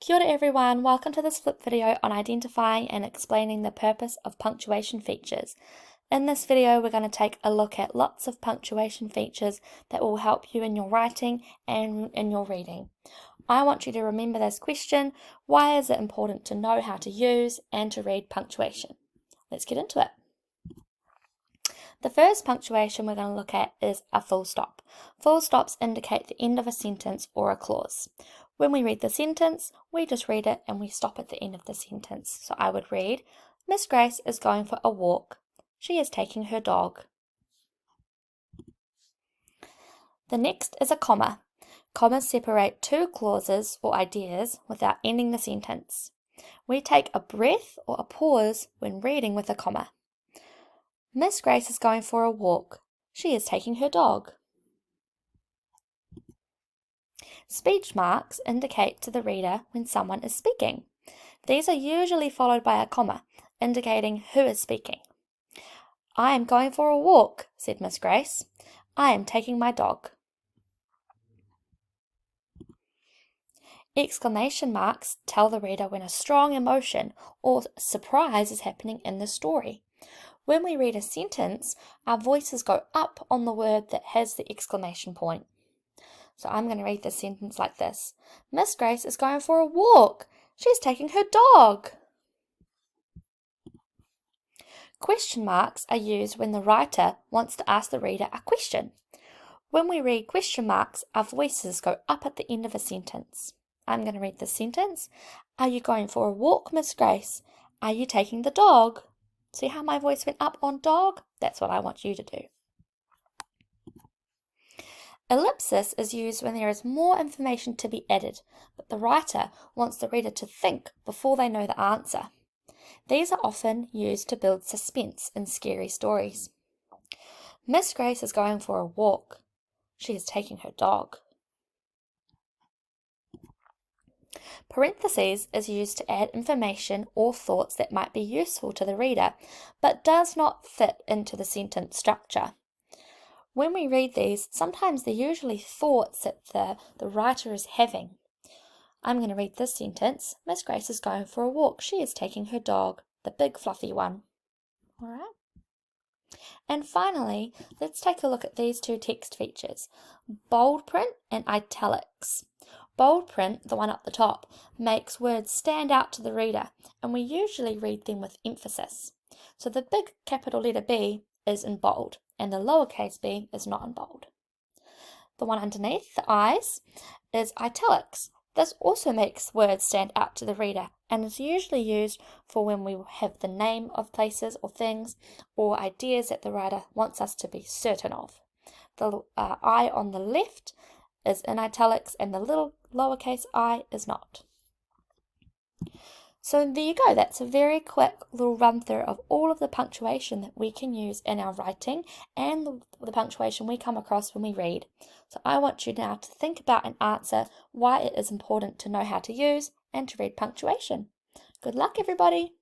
Kia ora everyone, welcome to this flip video on identifying and explaining the purpose of punctuation features. In this video we're going to take a look at lots of punctuation features that will help you in your writing and in your reading. I want you to remember this question: why is it important to know how to use and to read punctuation? Let's get into it. The first punctuation we're going to look at is a full stop. Full stops indicate the end of a sentence or a clause. When we read the sentence, we just read it and we stop at the end of the sentence. So I would read, Miss Grace is going for a walk. She is taking her dog. The next is a comma. Commas separate two clauses or ideas without ending the sentence. We take a breath or a pause when reading with a comma. Miss Grace is going for a walk. She is taking her dog. Speech marks indicate to the reader when someone is speaking. These are usually followed by a comma, indicating who is speaking. I am going for a walk, said Miss Grace. I am taking my dog. Exclamation marks tell the reader when a strong emotion or surprise is happening in the story. When we read a sentence, our voices go up on the word that has the exclamation point. So I'm going to read this sentence like this. Miss Grace is going for a walk. She's taking her dog. Question marks are used when the writer wants to ask the reader a question. When we read question marks, our voices go up at the end of a sentence. I'm going to read this sentence. Are you going for a walk, Miss Grace? Are you taking the dog? See how my voice went up on dog? That's what I want you to do. Ellipsis is used when there is more information to be added, but the writer wants the reader to think before they know the answer. These are often used to build suspense in scary stories. Miss Grace is going for a walk. She is taking her dog. Parentheses is used to add information or thoughts that might be useful to the reader, but does not fit into the sentence structure. When we read these, sometimes they're usually thoughts that the writer is having. I'm going to read this sentence. Miss Grace is going for a walk. She is taking her dog, the big fluffy one. All right. And finally, let's take a look at these two text features, bold print and italics. Bold print, the one up the top, makes words stand out to the reader, and we usually read them with emphasis. So the big capital letter B is in bold, and the lowercase b is not in bold. The one underneath, the I's, is italics. This also makes words stand out to the reader and is usually used for when we have the name of places or things or ideas that the writer wants us to be certain of. The I on the left is in italics and the little lowercase I is not. So there you go, that's a very quick little run through of all of the punctuation that we can use in our writing and the punctuation we come across when we read. So I want you now to think about and answer why it is important to know how to use and to read punctuation. Good luck everybody!